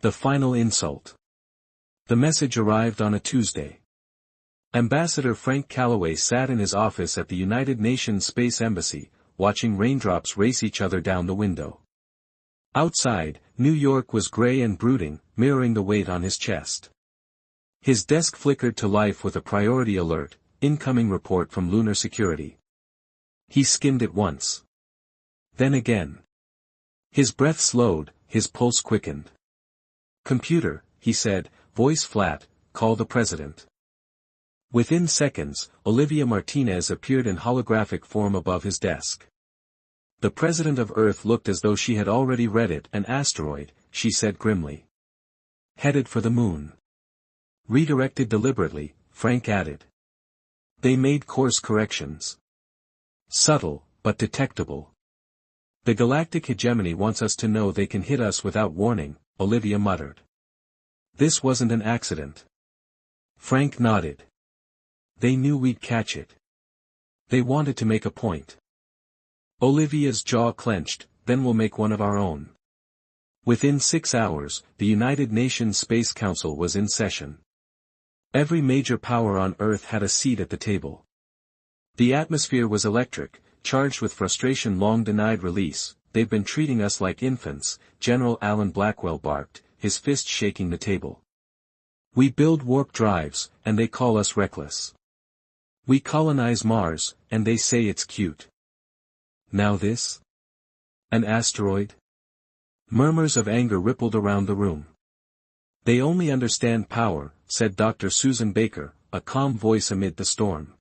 The final insult. The message arrived on a Tuesday. Ambassador Frank Calloway sat in his office at the United Nations Space Embassy, watching raindrops race each other down the window. Outside, New York was gray and brooding, mirroring the weight on his chest. His desk flickered to life with a priority alert, incoming report from lunar security. He skimmed it once. Then again. His breath slowed, his pulse quickened. "Computer," he said, voice flat, "call the president." Within seconds, Olivia Martinez appeared in holographic form above his desk. The president of Earth looked as though she had already read it. "An asteroid," she said grimly. "Headed for the moon." "Redirected deliberately," Frank added. "They made course corrections. Subtle, but detectable. The galactic hegemony wants us to know they can hit us without warning," Olivia muttered. "This wasn't an accident." Frank nodded. "They knew we'd catch it. They wanted to make a point." Olivia's jaw clenched. "Then we'll make one of our own." Within 6 hours, the United Nations Space Council was in session. Every major power on Earth had a seat at the table. The atmosphere was electric, charged with frustration long denied release. "They've been treating us like infants," General Alan Blackwell barked, his fist shaking the table. "We build warp drives, and they call us reckless. We colonize Mars, and they say it's cute. Now this? An asteroid?" Murmurs of anger rippled around the room. "They only understand power," said Dr. Susan Baker, a calm voice amid the storm.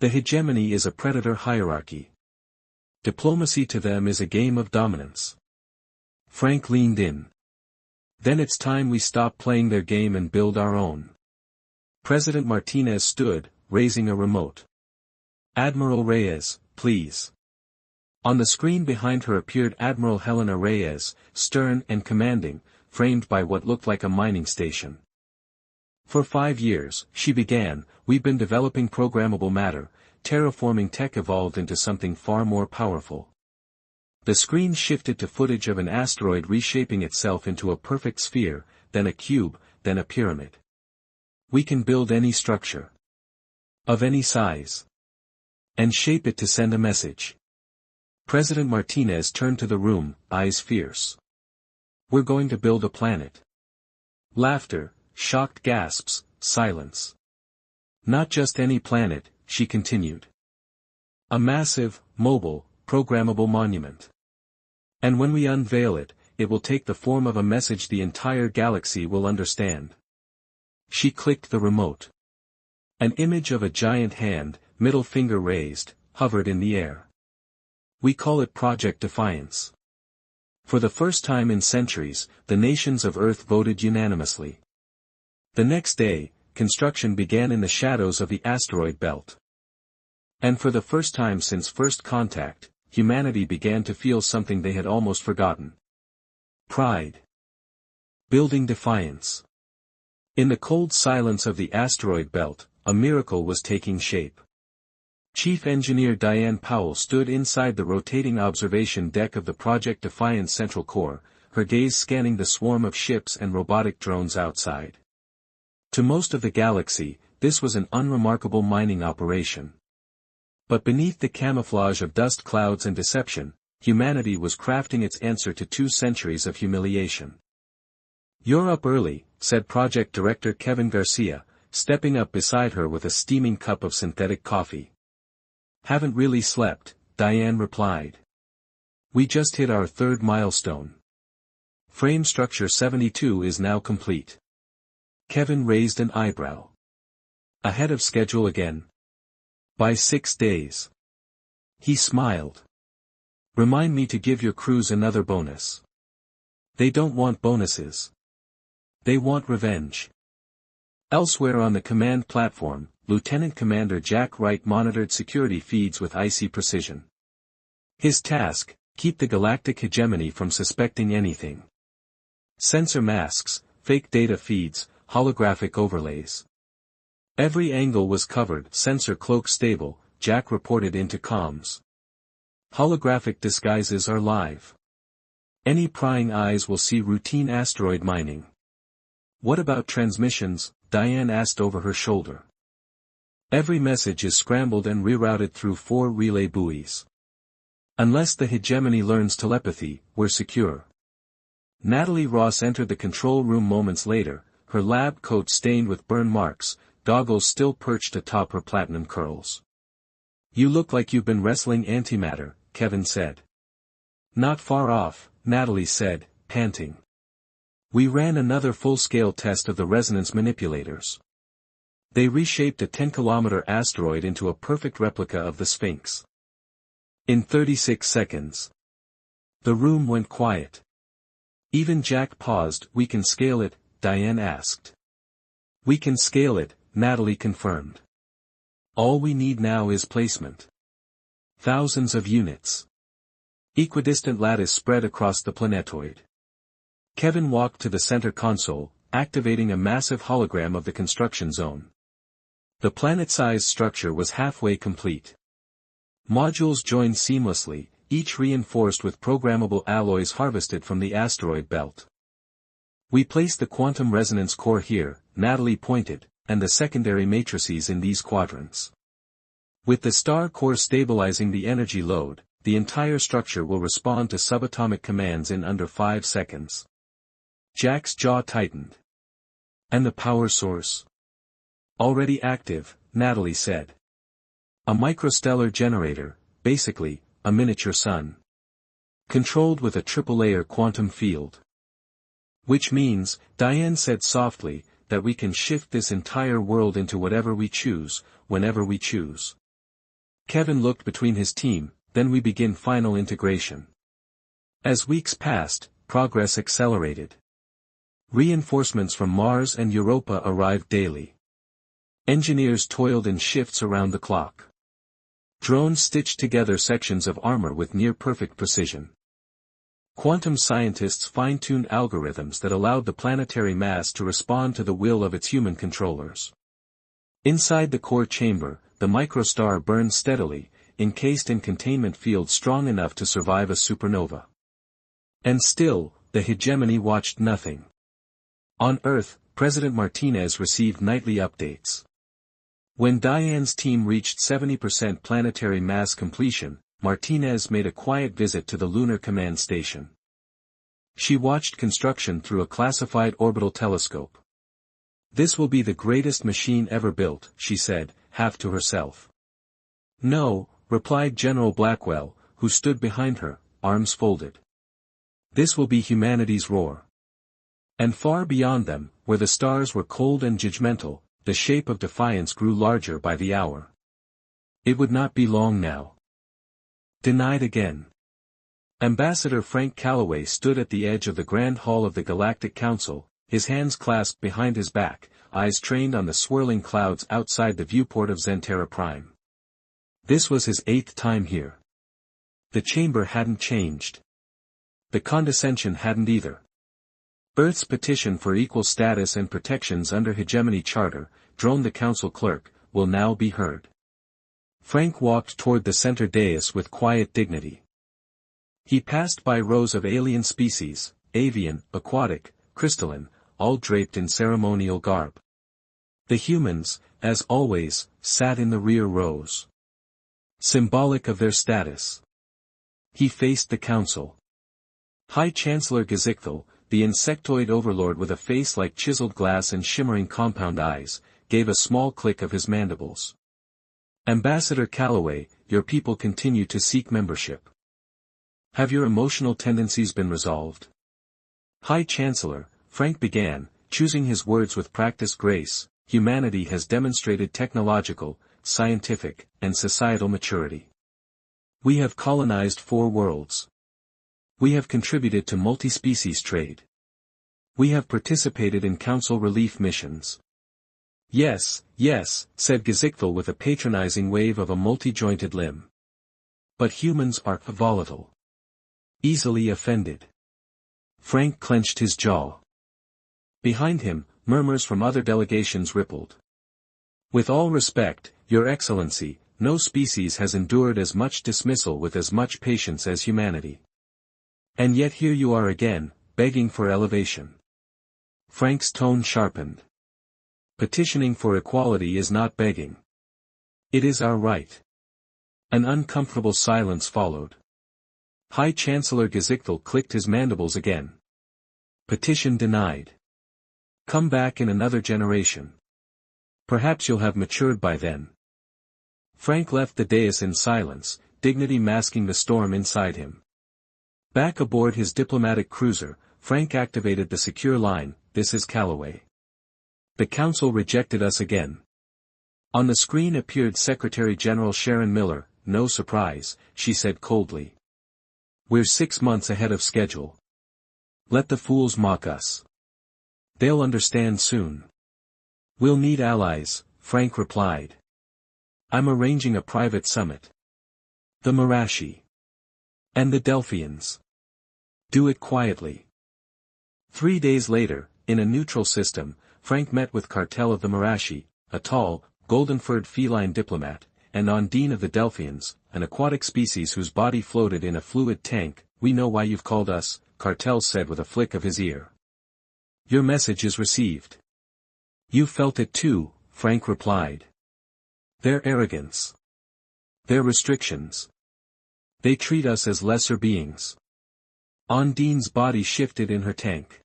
"The hegemony is a predator hierarchy. Diplomacy to them is a game of dominance." Frank leaned in. "Then it's time we stop playing their game and build our own." President Martinez stood, raising a remote. "Admiral Reyes, please." On the screen behind her appeared Admiral Helena Reyes, stern and commanding, framed by what looked like a mining station. "For 5 years," she began, "we've been developing programmable matter, terraforming tech evolved into something far more powerful." The screen shifted to footage of an asteroid reshaping itself into a perfect sphere, then a cube, then a pyramid. "We can build any structure. Of any size. And shape it to send a message." President Martinez turned to the room, eyes fierce. "We're going to build a planet." Laughter, shocked gasps, silence. "Not just any planet," she continued. "A massive, mobile, programmable monument. And when we unveil it, it will take the form of a message the entire galaxy will understand." She clicked the remote. An image of a giant hand, middle finger raised, hovered in the air. "We call it Project Defiance." For the first time in centuries, the nations of Earth voted unanimously. The next day, construction began in the shadows of the asteroid belt. And for the first time since first contact, humanity began to feel something they had almost forgotten. Pride. Building defiance. In the cold silence of the asteroid belt, a miracle was taking shape. Chief Engineer Diane Powell stood inside the rotating observation deck of the Project Defiance Central Core, her gaze scanning the swarm of ships and robotic drones outside. To most of the galaxy, this was an unremarkable mining operation. But beneath the camouflage of dust clouds and deception, humanity was crafting its answer to 2 centuries of humiliation. "You're up early," said Project Director Kevin Garcia, stepping up beside her with a steaming cup of synthetic coffee. "Haven't really slept," Diane replied. "We just hit our 3rd milestone. Frame structure 72 is now complete." Kevin raised an eyebrow. "Ahead of schedule again?" "By 6 days." He smiled. "Remind me to give your crews another bonus." "They don't want bonuses. They want revenge." Elsewhere on the command platform, Lieutenant Commander Jack Wright monitored security feeds with icy precision. His task, keep the galactic hegemony from suspecting anything. Sensor masks, fake data feeds, holographic overlays. Every angle was covered. "Sensor cloak stable," Jack reported into comms. "Holographic disguises are live." Any prying eyes will see routine asteroid mining. What about transmissions? Diane asked over her shoulder. Every message is scrambled and rerouted through 4 relay buoys. Unless the hegemony learns telepathy, we're secure. Natalie Ross entered the control room moments later, her lab coat stained with burn marks, goggles still perched atop her platinum curls. You look like you've been wrestling antimatter, Kevin said. Not far off, Natalie said, panting. We ran another full-scale test of the resonance manipulators. They reshaped a 10-kilometer asteroid into a perfect replica of the Sphinx. In 36 seconds. The room went quiet. Even Jack paused. We can scale it, Diane asked. We can scale it, Natalie confirmed. All we need now is placement. Thousands of units. Equidistant lattice spread across the planetoid. Kevin walked to the center console, activating a massive hologram of the construction zone. The planet-sized structure was halfway complete. Modules joined seamlessly, each reinforced with programmable alloys harvested from the asteroid belt. We placed the quantum resonance core here, Natalie pointed, and the secondary matrices in these quadrants. With the star core stabilizing the energy load, the entire structure will respond to subatomic commands in under 5 seconds. Jack's jaw tightened. And the power source? Already active, Natalie said. A microstellar generator, basically, a miniature sun. Controlled with a triple-layer quantum field. Which means, Diane said softly, that we can shift this entire world into whatever we choose, whenever we choose. Kevin looked between his team, then we begin final integration. As weeks passed, progress accelerated. Reinforcements from Mars and Europa arrived daily. Engineers toiled in shifts around the clock. Drones stitched together sections of armor with near-perfect precision. Quantum scientists fine-tuned algorithms that allowed the planetary mass to respond to the will of its human controllers. Inside the core chamber, the microstar burned steadily, encased in containment fields strong enough to survive a supernova. And still, the hegemony watched nothing. On Earth, President Martinez received nightly updates. When Diane's team reached 70% planetary mass completion, Martinez made a quiet visit to the Lunar Command Station. She watched construction through a classified orbital telescope. This will be the greatest machine ever built, she said, half to herself. No, replied General Blackwell, who stood behind her, arms folded. This will be humanity's roar. And far beyond them, where the stars were cold and judgmental, the shape of defiance grew larger by the hour. It would not be long now. Denied again. Ambassador Frank Calloway stood at the edge of the Grand Hall of the Galactic Council, his hands clasped behind his back, eyes trained on the swirling clouds outside the viewport of Zentera Prime. This was his 8th time here. The chamber hadn't changed. The condescension hadn't either. Earth's petition for equal status and protections under Hegemony Charter, droned the council clerk, will now be heard. Frank walked toward the center dais with quiet dignity. He passed by rows of alien species, avian, aquatic, crystalline, all draped in ceremonial garb. The humans, as always, sat in the rear rows. Symbolic of their status. He faced the council. High Chancellor Gesichthel, the insectoid overlord with a face like chiseled glass and shimmering compound eyes, gave a small click of his mandibles. Ambassador Calloway, your people continue to seek membership. Have your emotional tendencies been resolved? High Chancellor, Frank began, choosing his words with practiced grace, humanity has demonstrated technological, scientific, and societal maturity. We have colonized 4 worlds. We have contributed to multi-species trade. We have participated in council relief missions. Yes, yes, said Gesichthel with a patronizing wave of a multi-jointed limb. But humans are volatile. Easily offended. Frank clenched his jaw. Behind him, murmurs from other delegations rippled. With all respect, Your Excellency, no species has endured as much dismissal with as much patience as humanity. And yet here you are again, begging for elevation. Frank's tone sharpened. Petitioning for equality is not begging. It is our right. An uncomfortable silence followed. High Chancellor Gezichthel clicked his mandibles again. Petition denied. Come back in another generation. Perhaps you'll have matured by then. Frank left the dais in silence, dignity masking the storm inside him. Back aboard his diplomatic cruiser, Frank activated the secure line. This is Calloway. The Council rejected us again. On the screen appeared Secretary General Sharon Miller. No surprise, she said coldly. We're 6 months ahead of schedule. Let the fools mock us. They'll understand soon. We'll need allies, Frank replied. I'm arranging a private summit. The Marashi. And the Delphians. Do it quietly. 3 days later, in a neutral system, Frank met with Cartel of the Marashi, a tall, golden-furred feline diplomat, and Ondine of the Delphians, an aquatic species whose body floated in a fluid tank. We know why you've called us, Cartel said with a flick of his ear. Your message is received. You felt it too, Frank replied. Their arrogance. Their restrictions. They treat us as lesser beings. Ondine's body shifted in her tank.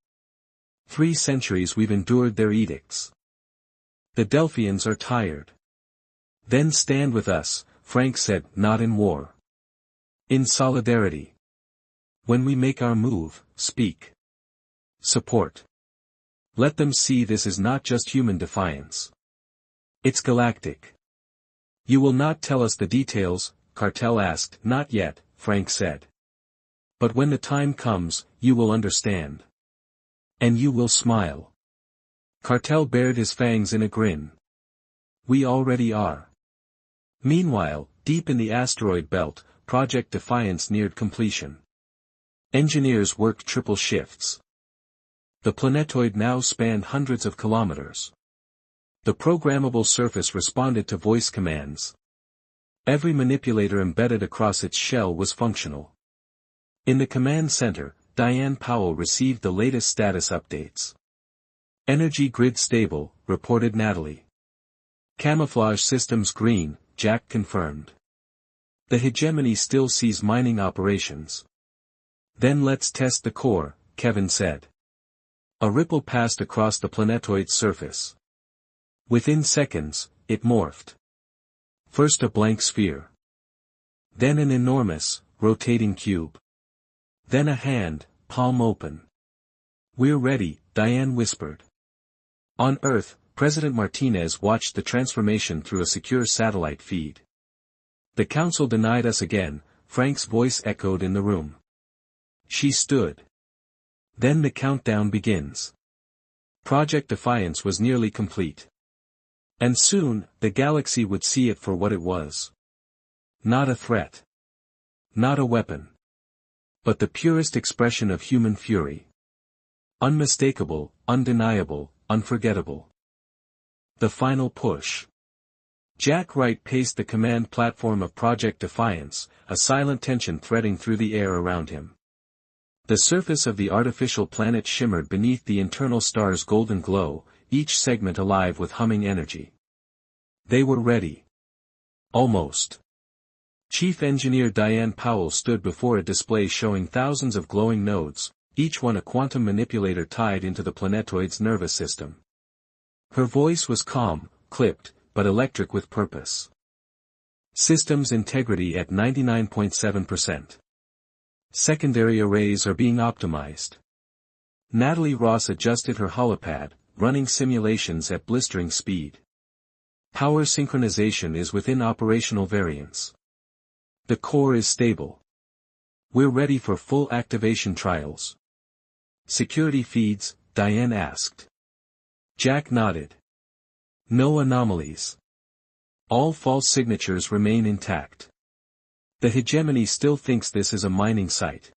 3 centuries we've endured their edicts. The Delphians are tired. Then stand with us, Frank said, not in war. In solidarity. When we make our move, speak. Support. Let them see this is not just human defiance. It's galactic. You will not tell us the details, Cartel asked. Not yet, Frank said. But when the time comes, you will understand. And you will smile. Cartel bared his fangs in a grin. We already are. Meanwhile, deep in the asteroid belt, Project Defiance neared completion. Engineers worked triple shifts. The planetoid now spanned hundreds of kilometers. The programmable surface responded to voice commands. Every manipulator embedded across its shell was functional. In the command center, Diane Powell received the latest status updates. Energy grid stable, reported Natalie. Camouflage systems green, Jack confirmed. The hegemony still sees mining operations. Then let's test the core, Kevin said. A ripple passed across the planetoid's surface. Within seconds, it morphed. First a blank sphere. Then an enormous, rotating cube. Then a hand, palm open. We're ready, Diane whispered. On Earth, President Martinez watched the transformation through a secure satellite feed. The Council denied us again, Frank's voice echoed in the room. She stood. Then the countdown begins. Project Defiance was nearly complete. And soon, the galaxy would see it for what it was. Not a threat. Not a weapon. But the purest expression of human fury. Unmistakable, undeniable, unforgettable. The final push. Jack Wright paced the command platform of Project Defiance, a silent tension threading through the air around him. The surface of the artificial planet shimmered beneath the internal star's golden glow, each segment alive with humming energy. They were ready. Almost. Chief Engineer Diane Powell stood before a display showing thousands of glowing nodes, each one a quantum manipulator tied into the planetoid's nervous system. Her voice was calm, clipped, but electric with purpose. Systems integrity at 99.7%. Secondary arrays are being optimized. Natalie Ross adjusted her holopad, running simulations at blistering speed. Power synchronization is within operational variance. The core is stable. We're ready for full activation trials. Security feeds, Diane asked. Jack nodded. No anomalies. All false signatures remain intact. The hegemony still thinks this is a mining site.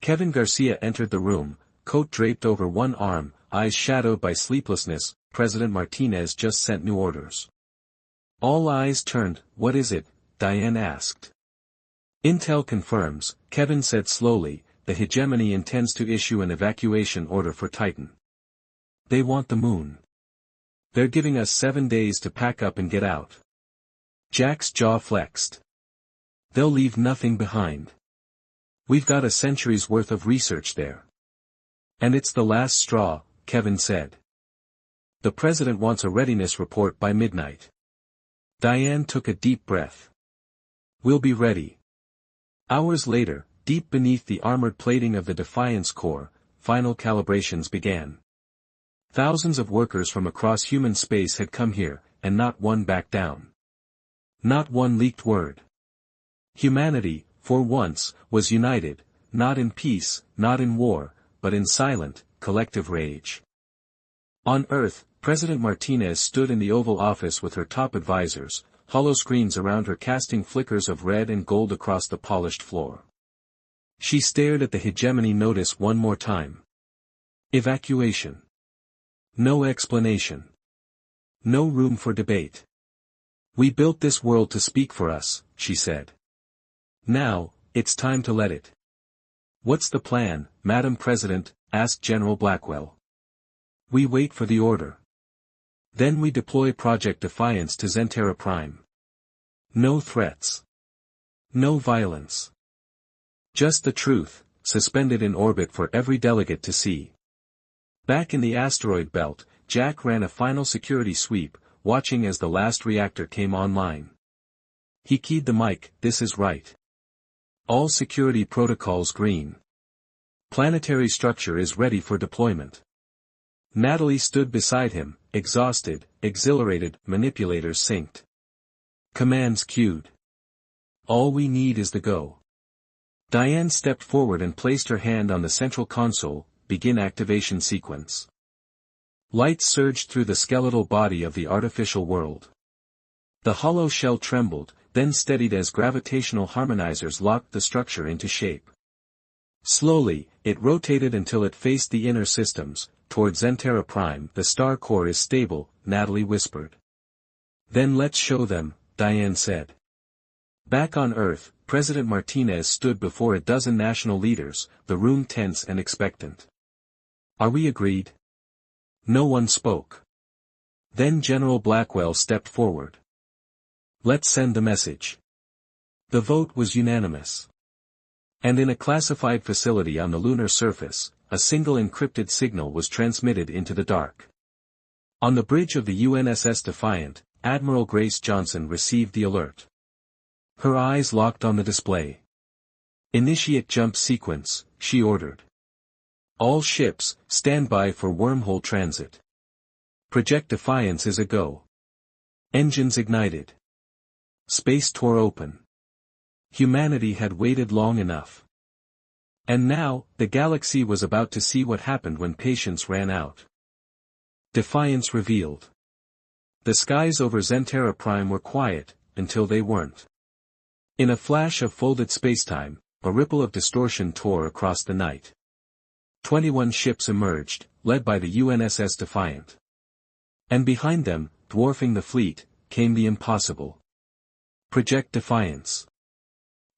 Kevin Garcia entered the room, coat draped over one arm, eyes shadowed by sleeplessness. President Martinez just sent new orders. All eyes turned. What is it? Diane asked. Intel confirms, Kevin said slowly, the hegemony intends to issue an evacuation order for Titan. They want the moon. They're giving us 7 days to pack up and get out. Jack's jaw flexed. They'll leave nothing behind. We've got a century's worth of research there. And it's the last straw, Kevin said. The president wants a readiness report by midnight. Diane took a deep breath. We'll be ready. Hours later, deep beneath the armored plating of the Defiance core, final calibrations began. Thousands of workers from across human space had come here, and not one backed down. Not one leaked word. Humanity, for once, was united, not in peace, not in war, but in silent, collective rage. On Earth, President Martinez stood in the Oval Office with her top advisors, hollow screens around her casting flickers of red and gold across the polished floor. She stared at the hegemony notice one more time. Evacuation. No explanation. No room for debate. We built this world to speak for us, she said. Now, it's time to let it. What's the plan, Madam President? Asked General Blackwell. We wait for the order. Then we deploy Project Defiance to Zentera Prime. No threats. No violence. Just the truth, suspended in orbit for every delegate to see. Back in the asteroid belt, Jack ran a final security sweep, watching as the last reactor came online. He keyed the mic, this is right. All security protocols green. Planetary structure is ready for deployment. Natalie stood beside him, exhausted, exhilarated, manipulators synced. Commands queued. All we need is the go. Diane stepped forward and placed her hand on the central console, begin activation sequence. Light surged through the skeletal body of the artificial world. The hollow shell trembled, then steadied as gravitational harmonizers locked the structure into shape. Slowly, it rotated until it faced the inner systems, toward Zentera Prime. The star core is stable, Natalie whispered. Then let's show them, Diane said. Back on Earth, President Martinez stood before a dozen national leaders, the room tense and expectant. Are we agreed? No one spoke. Then General Blackwell stepped forward. Let's send the message. The vote was unanimous. And in a classified facility on the lunar surface, a single encrypted signal was transmitted into the dark. On the bridge of the UNSS Defiant, Admiral Grace Johnson received the alert. Her eyes locked on the display. Initiate jump sequence, she ordered. All ships, stand by for wormhole transit. Project Defiance is a go. Engines ignited. Space tore open. Humanity had waited long enough. And now, the galaxy was about to see what happened when patience ran out. Defiance revealed. The skies over Zentera Prime were quiet, until they weren't. In a flash of folded spacetime, a ripple of distortion tore across the night. 21 ships emerged, led by the UNSS Defiant. And behind them, dwarfing the fleet, came the impossible. Project Defiance.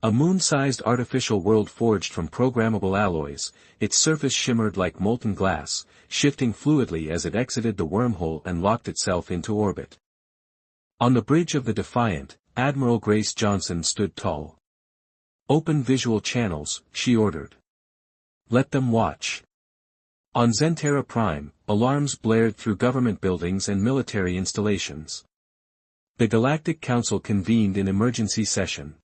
A moon-sized artificial world forged from programmable alloys, its surface shimmered like molten glass, shifting fluidly as it exited the wormhole and locked itself into orbit. On the bridge of the Defiant, Admiral Grace Johnson stood tall. Open visual channels, she ordered. Let them watch. On Zentera Prime, alarms blared through government buildings and military installations. The Galactic Council convened in emergency session.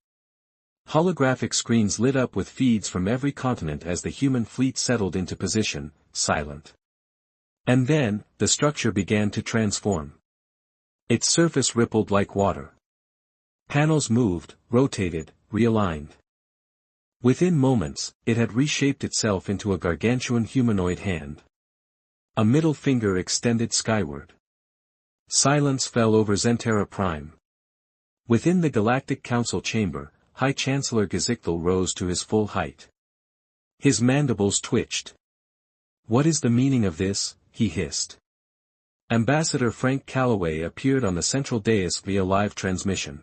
Holographic screens lit up with feeds from every continent as the human fleet settled into position, silent. And then, the structure began to transform. Its surface rippled like water. Panels moved, rotated, realigned. Within moments, it had reshaped itself into a gargantuan humanoid hand. A middle finger extended skyward. Silence fell over Zentera Prime. Within the Galactic Council chamber, High Chancellor Gazikthal rose to his full height. His mandibles twitched. What is the meaning of this? He hissed. Ambassador Frank Calloway appeared on the central dais via live transmission.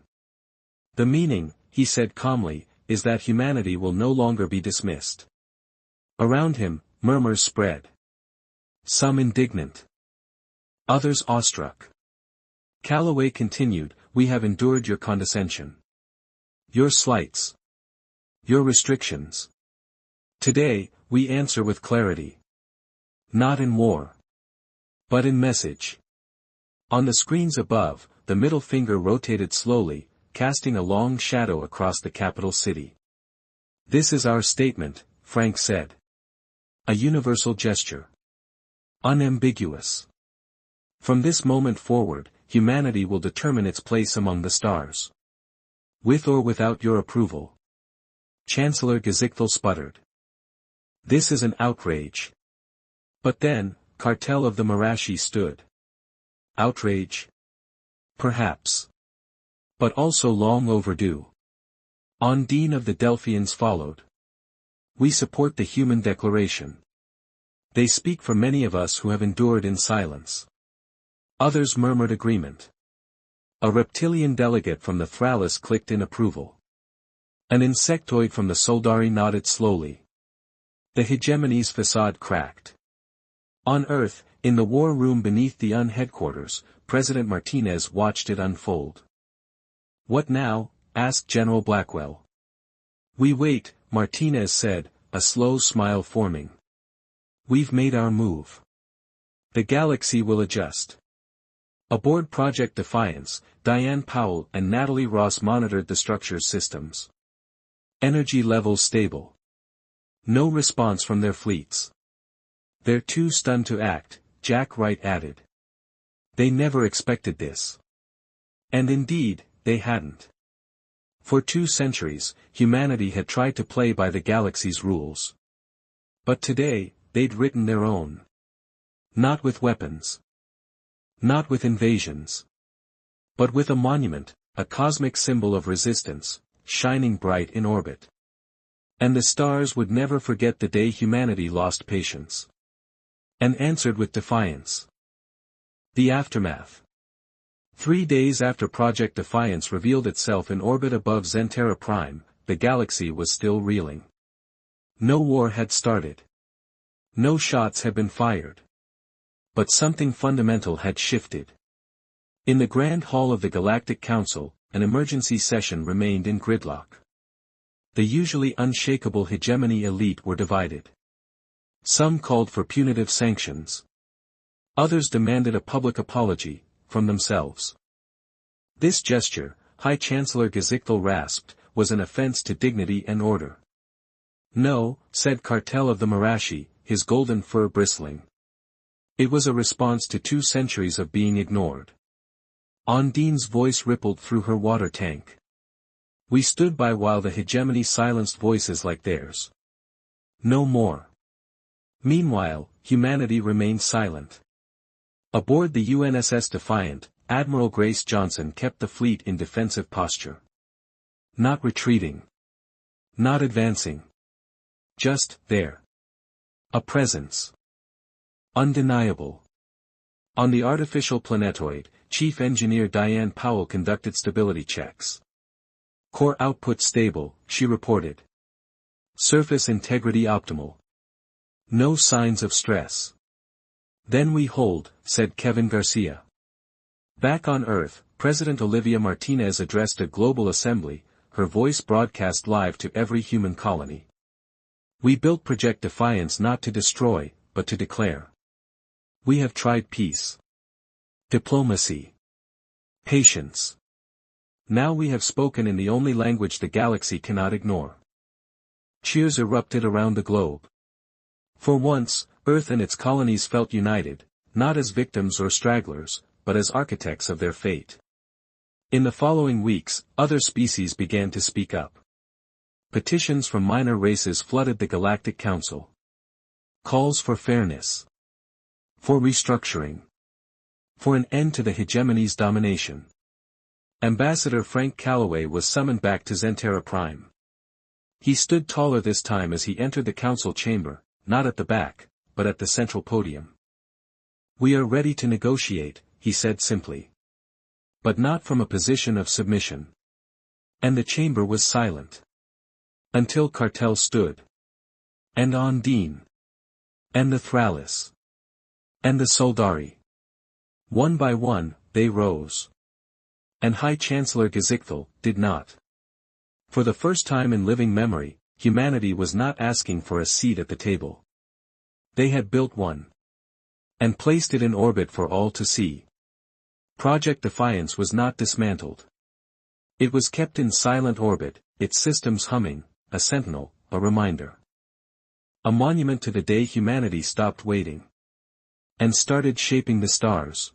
The meaning, he said calmly, is that humanity will no longer be dismissed. Around him, murmurs spread. Some indignant. Others awestruck. Calloway continued, "We have endured your condescension. Your slights. Your restrictions. Today, we answer with clarity. Not in war. But in message." On the screens above, the middle finger rotated slowly, casting a long shadow across the capital city. "This is our statement," Frank said. "A universal gesture. Unambiguous. From this moment forward, humanity will determine its place among the stars. With or without your approval." Chancellor Gezichthel sputtered. "This is an outrage." But then, Cartel of the Marashi stood. Outrage? Perhaps. But also long overdue. Ondine of the Delphians followed. "We support the Human Declaration. They speak for many of us who have endured in silence." Others murmured agreement. A reptilian delegate from the Thrallus clicked in approval. An insectoid from the Soldari nodded slowly. The hegemony's facade cracked. On Earth, in the war room beneath the UN headquarters, President Martinez watched it unfold. "What now?" asked General Blackwell. "We wait," Martinez said, a slow smile forming. "We've made our move. The galaxy will adjust." Aboard Project Defiance, Diane Powell and Natalie Ross monitored the structure's systems. Energy levels stable. No response from their fleets. "They're too stunned to act," Jack Wright added. "They never expected this." And indeed, they hadn't. For 2 centuries, humanity had tried to play by the galaxy's rules. But today, they'd written their own. Not with weapons. Not with invasions. But with a monument, a cosmic symbol of resistance, shining bright in orbit. And the stars would never forget the day humanity lost patience. And answered with defiance. The aftermath. 3 days after Project Defiance revealed itself in orbit above Zentera Prime, the galaxy was still reeling. No war had started. No shots had been fired. But something fundamental had shifted. In the Grand Hall of the Galactic Council, an emergency session remained in gridlock. The usually unshakable hegemony elite were divided. Some called for punitive sanctions. Others demanded a public apology, from themselves. This gesture, High Chancellor Gezichthel rasped, was an offense to dignity and order. "No," said Cartel of the Marashi, his golden fur bristling. "It was a response to 2 centuries of being ignored." Ondine's voice rippled through her water tank. "We stood by while the hegemony silenced voices like theirs. No more." Meanwhile, humanity remained silent. Aboard the UNSS Defiant, Admiral Grace Johnson kept the fleet in defensive posture. Not retreating. Not advancing. Just there. A presence. Undeniable. On the artificial planetoid, Chief Engineer Diane Powell conducted stability checks. "Core output stable," she reported. "Surface integrity optimal. No signs of stress." "Then we hold," said Kevin Garcia. Back on Earth, President Olivia Martinez addressed a global assembly, her voice broadcast live to every human colony. "We built Project Defiance not to destroy, but to declare. We have tried peace. Diplomacy. Patience. Now we have spoken in the only language the galaxy cannot ignore." Cheers erupted around the globe. For once, Earth and its colonies felt united, not as victims or stragglers, but as architects of their fate. In the following weeks, other species began to speak up. Petitions from minor races flooded the Galactic Council. Calls for fairness. For restructuring. For an end to the hegemony's domination. Ambassador Frank Calloway was summoned back to Zentera Prime. He stood taller this time as he entered the council chamber, not at the back, but at the central podium. "We are ready to negotiate," he said simply. But not from a position of submission. And the chamber was silent. Until Cartel stood. And Ondine. And the Thrallis. And the Soldari. One by one, they rose. And High Chancellor Gazikthal did not. For the first time in living memory, humanity was not asking for a seat at the table. They had built one. And placed it in orbit for all to see. Project Defiance was not dismantled. It was kept in silent orbit, its systems humming, a sentinel, a reminder. A monument to the day humanity stopped waiting. And started shaping the stars.